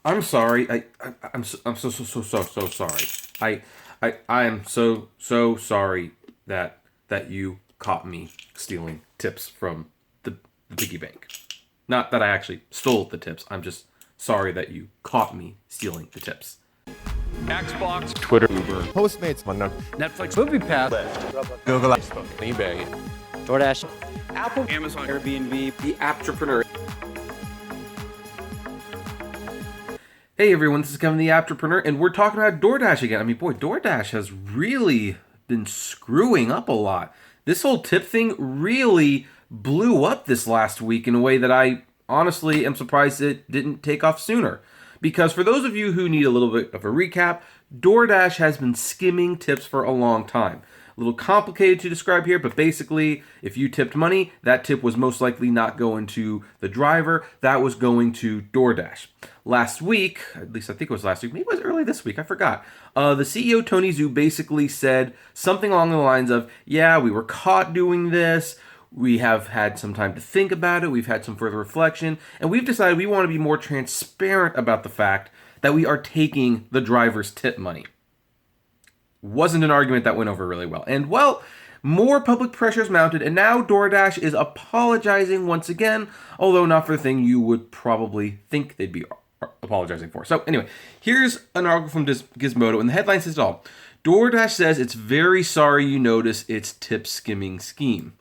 I'm sorry. I'm so sorry. I am so sorry that you caught me stealing tips from the piggy bank. Not that I actually stole the tips. I'm just sorry that you caught me stealing the tips. Xbox, Twitter, Uber, Postmates, Netflix, MoviePass, Google, Facebook, eBay, DoorDash, Apple, Amazon, Airbnb, The Apptrepreneur. Hey everyone, this is Kevin the Apptrepreneur, and we're talking about DoorDash again. I mean, boy, DoorDash has really been screwing up a lot. This whole tip thing really blew up this last week in a way that I honestly am surprised it didn't take off sooner. Because for those of you who need a little bit of a recap, DoorDash has been skimming tips for a long time. A little complicated to describe here, but basically, if you tipped money, that tip was most likely not going to the driver, that was going to DoorDash. Last week, at least I think it was last week, maybe it was early this week, I forgot. The CEO, Tony Zhu, basically said something along the lines of, yeah, we were caught doing this, we have had some time to think about it, we've had some further reflection, and we've decided we want to be more transparent about the fact that we are taking the driver's tip money. Wasn't an argument that went over really well. And well, more public pressures mounted, and now DoorDash is apologizing once again, although not for the thing you would probably think they'd be apologizing for. So anyway, here's an article from Gizmodo, and the headline says it all. DoorDash says it's very sorry you notice its tip skimming scheme.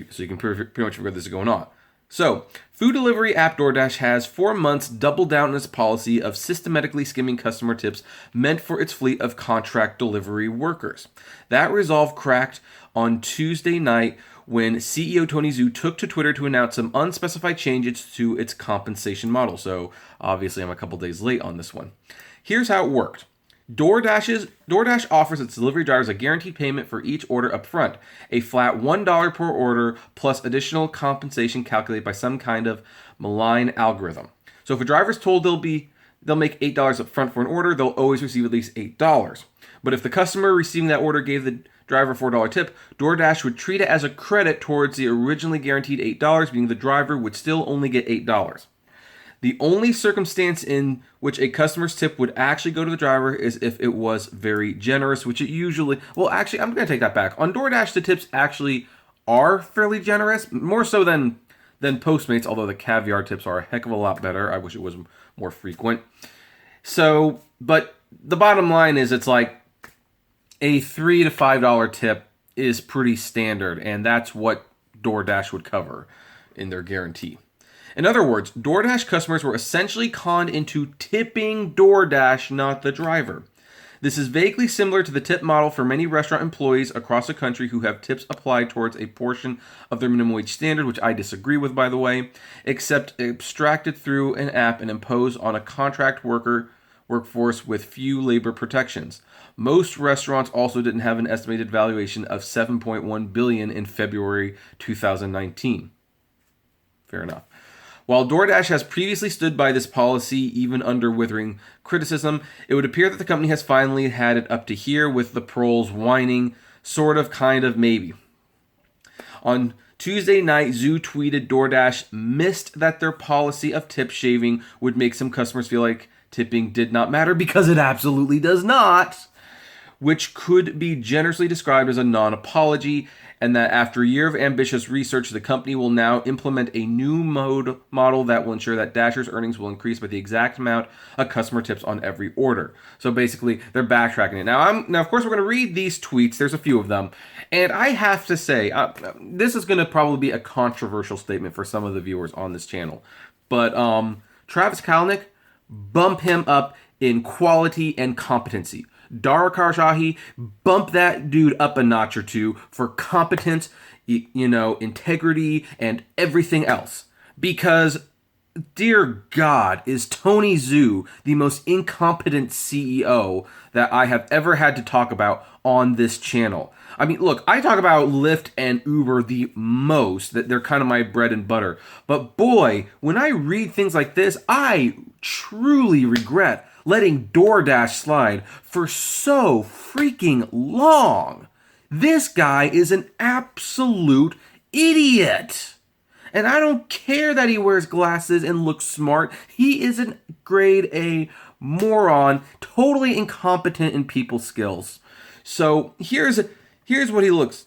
So you can pretty much figure this is going on. So, food delivery app DoorDash has 4 months doubled down on its policy of systematically skimming customer tips meant for its fleet of contract delivery workers. That resolve cracked on Tuesday night when CEO Tony Zhu took to Twitter to announce some unspecified changes to its compensation model. So, obviously, I'm a couple days late on this one. Here's how it worked. DoorDash offers its delivery drivers a guaranteed payment for each order up front, a flat $1 per order plus additional compensation calculated by some kind of malign algorithm. So if a driver is told they'll make $8 up front for an order, they'll always receive at least $8. But if the customer receiving that order gave the driver a $4 tip, DoorDash would treat it as a credit towards the originally guaranteed $8, meaning the driver would still only get $8. The only circumstance in which a customer's tip would actually go to the driver is if it was very generous, which it usually... Well, actually, I'm going to take that back. On DoorDash, the tips actually are fairly generous, more so than Postmates, although the caviar tips are a heck of a lot better. I wish it was more frequent. So, but the bottom line is it's like a $3 to $5 tip is pretty standard, and that's what DoorDash would cover in their guarantee. In other words, DoorDash customers were essentially conned into tipping DoorDash, not the driver. This is vaguely similar to the tip model for many restaurant employees across the country who have tips applied towards a portion of their minimum wage standard, which I disagree with, by the way, except abstracted through an app and imposed on a contract workforce with few labor protections. Most restaurants also didn't have an estimated valuation of $7.1 billion in February 2019. Fair enough. While DoorDash has previously stood by this policy, even under withering criticism, it would appear that the company has finally had it up to here with the pros whining, sort of, kind of, maybe. On Tuesday night, Zhu tweeted DoorDash missed that their policy of tip shaving would make some customers feel like tipping did not matter, because it absolutely does not, which could be generously described as a non-apology, and that after a year of ambitious research, the company will now implement a new model that will ensure that Dashers' earnings will increase by the exact amount a customer tips on every order. So basically, they're backtracking it. Now, of course, we're going to read these tweets. There's a few of them. And I have to say, this is going to probably be a controversial statement for some of the viewers on this channel. But Travis Kalanick, bump him up in quality and competency. Dara Khosrowshahi, bump that dude up a notch or two for competence, integrity, and everything else. Because, dear God, is Tony Zhu the most incompetent CEO that I have ever had to talk about on this channel. I mean, look, I talk about Lyft and Uber the most, that they're kind of my bread and butter. But boy, when I read things like this, I truly regret letting DoorDash slide for so freaking long. This guy is an absolute idiot. And I don't care that he wears glasses and looks smart. He is a grade A moron, totally incompetent in people skills. So here's what he looks.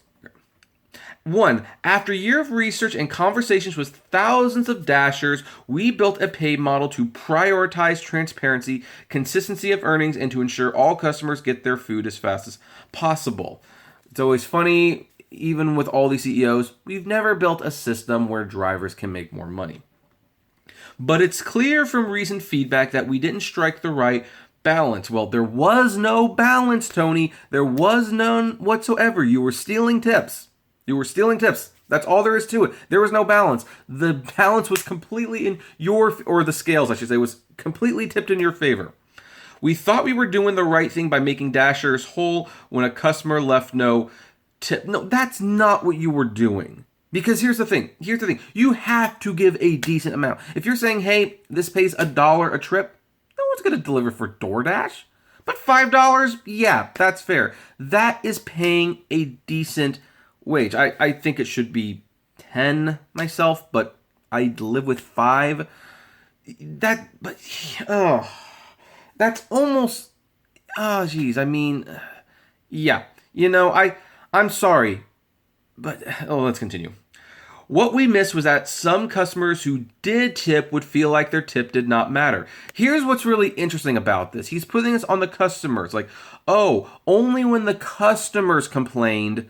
1. After a year of research and conversations with thousands of Dashers, we built a pay model to prioritize transparency, consistency of earnings, and to ensure all customers get their food as fast as possible. It's always funny, even with all these CEOs, we've never built a system where drivers can make more money. But it's clear from recent feedback that we didn't strike the right balance. Well, there was no balance, Tony. There was none whatsoever. You were stealing tips. That's all there is to it. There was no balance. The balance was completely in or the scales, I should say, was completely tipped in your favor. We thought we were doing the right thing by making Dashers whole when a customer left no tip. No, that's not what you were doing. Because here's the thing. You have to give a decent amount. If you're saying, hey, this pays $1 a trip, no one's going to deliver for DoorDash. But $5, yeah, that's fair. That is paying a decent wage. I think it should be 10 myself, but I live with 5. That's almost, geez. I mean, yeah. I'm sorry, but let's continue. What we missed was that some customers who did tip would feel like their tip did not matter. Here's what's really interesting about this. He's putting this on the customers. Like, only when the customers complained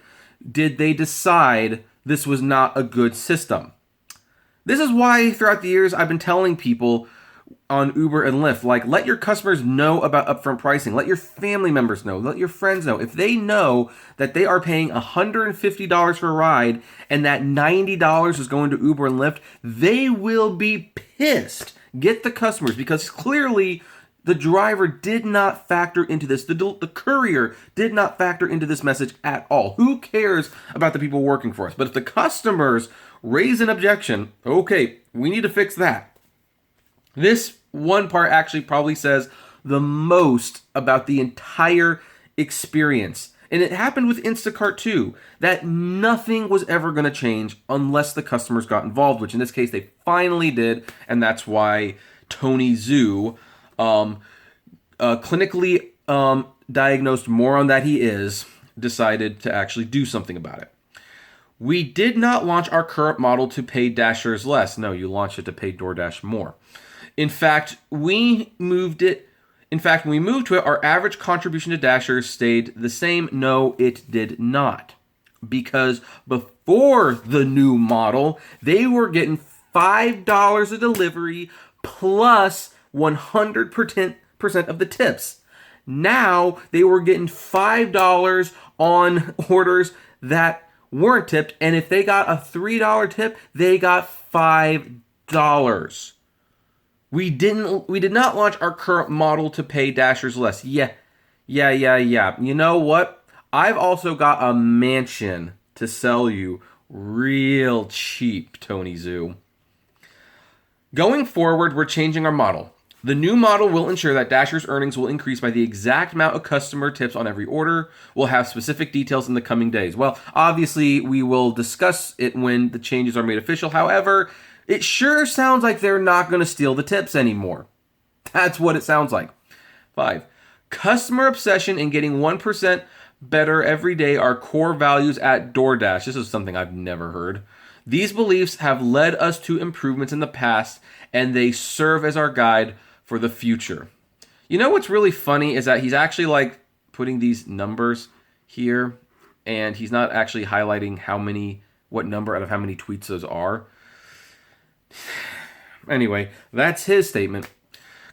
did they decide this was not a good system. This is why throughout the years I've been telling people on Uber and Lyft, like, let your customers know about upfront pricing. Let your family members know. Let your friends know. If they know that they are paying $150 for a ride and that $90 is going to Uber and Lyft, they will be pissed. Get the customers, because clearly the driver did not factor into this. The courier did not factor into this message at all. Who cares about the people working for us? But if the customers raise an objection, okay, we need to fix that. This one part actually probably says the most about the entire experience. And it happened with Instacart too, that nothing was ever going to change unless the customers got involved, which in this case they finally did. And that's why Tony Zhu, clinically diagnosed moron that he is, decided to actually do something about it. We did not launch our current model to pay Dashers less. No, you launched it to pay DoorDash more. In fact, when we moved to it, our average contribution to Dashers stayed the same. No, it did not. Because before the new model, they were getting $5 a delivery plus 100% of the tips. Now they were getting $5 on orders that weren't tipped, and if they got a $3 tip, they got $5. We did not launch our current model to pay Dashers less. Yeah. You know what? I've also got a mansion to sell you real cheap, Tony Zhu. Going forward, we're changing our model. The new model will ensure that Dashers' earnings will increase by the exact amount of customer tips on every order. We'll have specific details in the coming days. Well, obviously, we will discuss it when the changes are made official. However, it sure sounds like they're not going to steal the tips anymore. That's what it sounds like. 5. Customer obsession and getting 1% better every day are core values at DoorDash. This is something I've never heard. These beliefs have led us to improvements in the past, and they serve as our guide for the future. You know what's really funny is that he's actually like putting these numbers here, and he's not actually highlighting what number out of how many tweets those are. Anyway, that's his statement.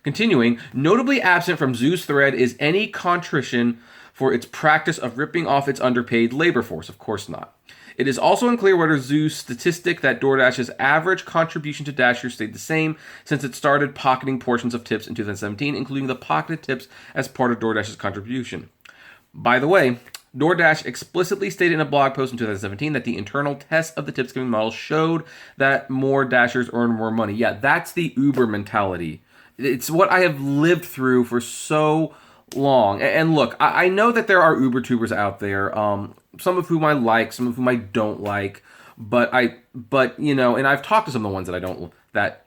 Continuing, notably absent from Zhu's thread is any contrition for its practice of ripping off its underpaid labor force. Of course not. It is also unclear whether Zhu's statistic that DoorDash's average contribution to Dashers stayed the same since it started pocketing portions of tips in 2017, including the pocketed tips as part of DoorDash's contribution. By the way, DoorDash explicitly stated in a blog post in 2017 that the internal test of the tips giving model showed that more Dashers earn more money. Yeah, that's the Uber mentality. It's what I have lived through for so long. And look, I know that there are Uber tubers out there, some of whom I like, some of whom I don't like, But you know, and I've talked to some of the ones that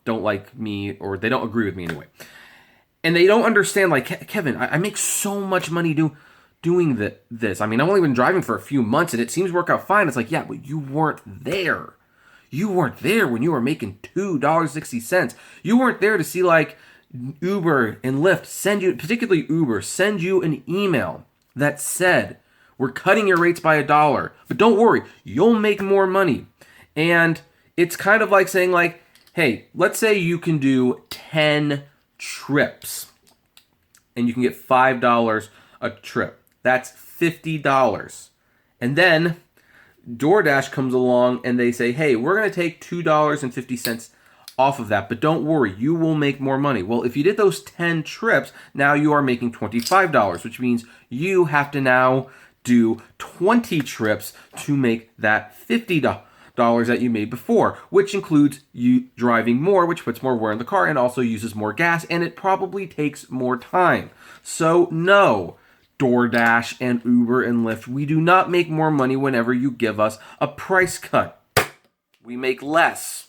don't like me, or they don't agree with me anyway. And they don't understand, like, Kevin, I make so much money doing this. I mean, I've only been driving for a few months and it seems to work out fine. It's like, yeah, but you weren't there. You weren't there when you were making $2.60. You weren't there to see, like, Uber and Lyft send you, particularly Uber, send you an email that said, we're cutting your rates by $1, but don't worry, you'll make more money. And it's kind of like saying, like, hey, let's say you can do 10 trips and you can get $5 a trip. That's $50. And then DoorDash comes along and they say, hey, we're going to take $2.50 off of that, but don't worry, you will make more money. Well, if you did those 10 trips, now you are making $25, which means you have to now do 20 trips to make that $50 that you made before, which includes you driving more, which puts more wear in the car and also uses more gas, and it probably takes more time. So no, DoorDash and Uber and Lyft, we do not make more money whenever you give us a price cut. We make less.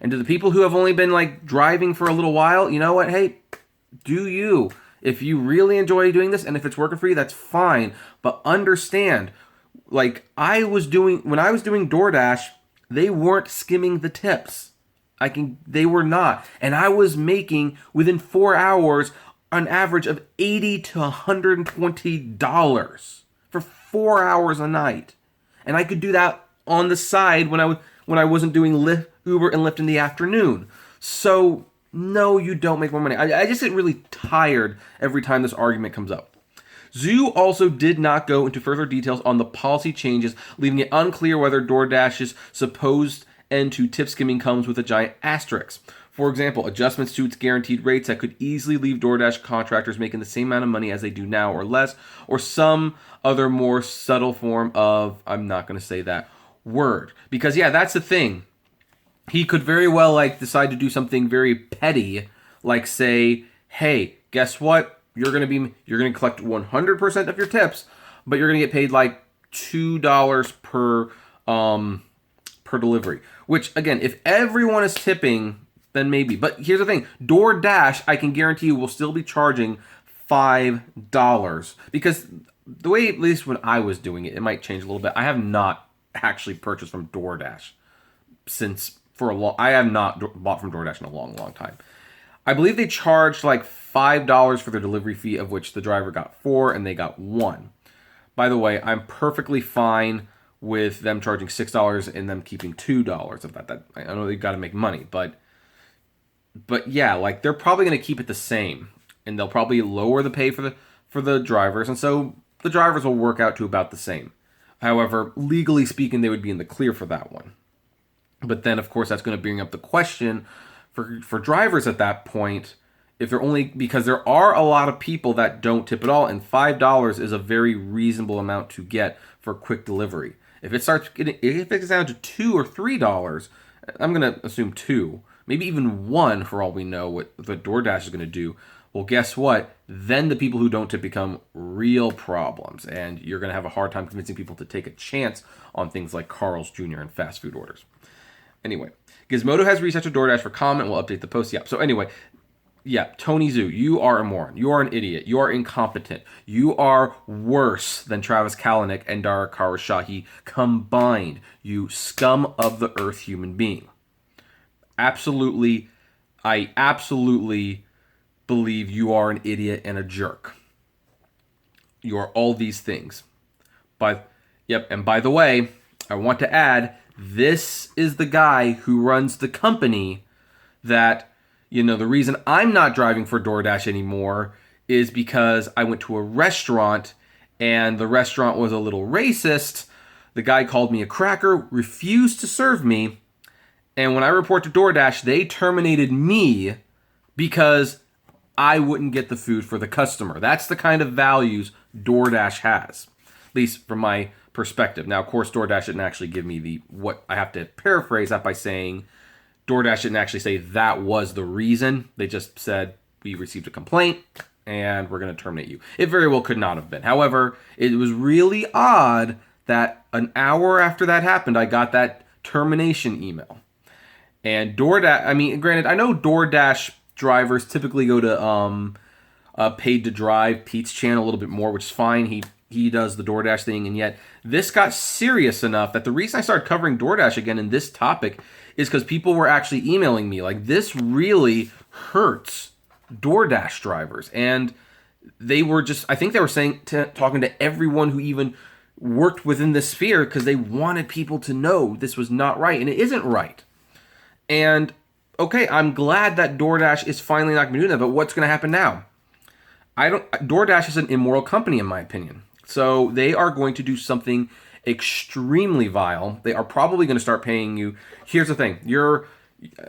And to the people who have only been, like, driving for a little while, you know what? Hey, do you. If you really enjoy doing this and if it's working for you, that's fine. But understand, like, when I was doing DoorDash, they weren't skimming the tips. They were not. And I was making, within 4 hours, an average of $80 to $120 for 4 hours a night. And I could do that on the side when I wasn't doing Uber and Lyft in the afternoon. So no, you don't make more money. I just get really tired every time this argument comes up. Zoo also did not go into further details on the policy changes, leaving it unclear whether DoorDash's supposed end to tip skimming comes with a giant asterisk. For example, adjustments to its guaranteed rates that could easily leave DoorDash contractors making the same amount of money as they do now or less, or some other more subtle form of, I'm not going to say that word. Because yeah, that's the thing. He could very well, like, decide to do something very petty, like say, hey, guess what? You're going to collect 100% of your tips, but you're going to get paid like $2 per delivery. Which, again, if everyone is tipping, then maybe. But here's the thing. DoorDash, I can guarantee you, will still be charging $5. Because the way, at least when I was doing it, it might change a little bit. I have not actually purchased from DoorDash I have not bought from DoorDash in a long, long time. I believe they charged like $5 for their delivery fee, of which the driver got 4 and they got 1. By the way, I'm perfectly fine with them charging $6 and them keeping $2 of that. I know they've got to make money, but yeah, like, they're probably going to keep it the same, and they'll probably lower the pay for the drivers, and so the drivers will work out to about the same. However, legally speaking, they would be in the clear for that one. But then, of course, that's going to bring up the question for drivers at that point, if they're only, because there are a lot of people that don't tip at all, and $5 is a very reasonable amount to get for quick delivery. If it gets down to $2 or $3, I'm going to assume 2, maybe even 1 for all we know what DoorDash is going to do. Well, guess what? Then the people who don't tip become real problems, and you're going to have a hard time convincing people to take a chance on things like Carl's Jr. and fast food orders. Anyway, Gizmodo has reached out to DoorDash for comment. We'll update the post. Yeah. So anyway, yeah, Tony Zhu, you are a moron. You are an idiot. You are incompetent. You are worse than Travis Kalanick and Dara Khosrowshahi combined. You scum of the earth human being. I absolutely believe you are an idiot and a jerk. You are all these things. And by the way, I want to add, this is the guy who runs the company that, the reason I'm not driving for DoorDash anymore is because I went to a restaurant and the restaurant was a little racist. The guy called me a cracker, refused to serve me, and when I report to DoorDash, they terminated me because I wouldn't get the food for the customer. That's the kind of values DoorDash has, at least from my perspective. Now, of course, DoorDash didn't actually give me what I have to paraphrase that by saying DoorDash didn't actually say that was the reason. They just said, we received a complaint and we're going to terminate you. It very well could not have been. However, it was really odd that an hour after that happened, I got that termination email. And DoorDash, I mean, granted, I know DoorDash drivers typically go to Paid to Drive, Pete's channel a little bit more, which is fine. He does the DoorDash thing, and yet this got serious enough that the reason I started covering DoorDash again in this topic is because people were actually emailing me. Like, this really hurts DoorDash drivers. And they were just, I think they were talking to everyone who even worked within this sphere because they wanted people to know this was not right, and it isn't right. And okay, I'm glad that DoorDash is finally not going to do that, but what's going to happen now? DoorDash is an immoral company in my opinion. So they are going to do something extremely vile. They are probably going to start paying you. Here's the thing.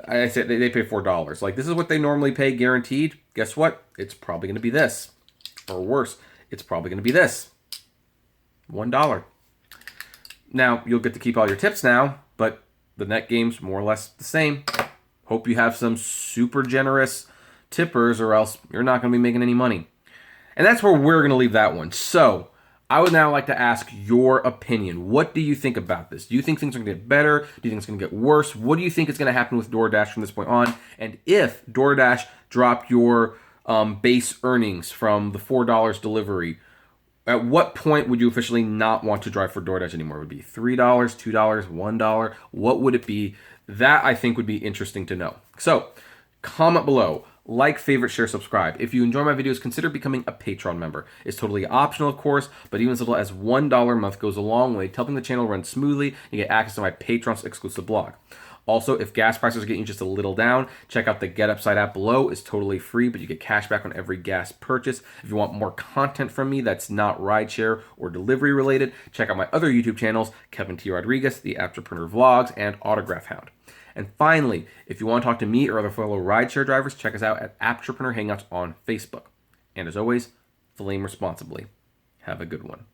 I said they pay $4. Like, this is what they normally pay guaranteed. Guess what? It's probably going to be this. Or worse, it's probably going to be this. $1. Now, you'll get to keep all your tips now, but the net game's more or less the same. Hope you have some super generous tippers, or else you're not going to be making any money. And that's where we're going to leave that one. So, I would now like to ask your opinion. What do you think about this? Do you think things are going to get better? Do you think it's going to get worse? What do you think is going to happen with DoorDash from this point on? And if DoorDash dropped your base earnings from the $4 delivery, at what point would you officially not want to drive for DoorDash anymore? Would it be $3, $2, $1? What would it be? That, I think, would be interesting to know. So, comment below. Like, favorite, share, subscribe. If you enjoy my videos, consider becoming a Patreon member. It's totally optional, of course, but even as little as $1 a month goes a long way, helping the channel run smoothly. You get access to my Patreon's exclusive blog. Also, if gas prices are getting just a little down, check out the Get Upside app below. It's totally free, but you get cash back on every gas purchase. If you want more content from me that's not rideshare or delivery related, check out my other YouTube channels, Kevin T. Rodriguez, the Apptrepreneur Vlogs, and Autograph Hound. And finally, if you want to talk to me or other fellow rideshare drivers, check us out at Apptrepreneur Hangouts on Facebook. And as always, flame responsibly. Have a good one.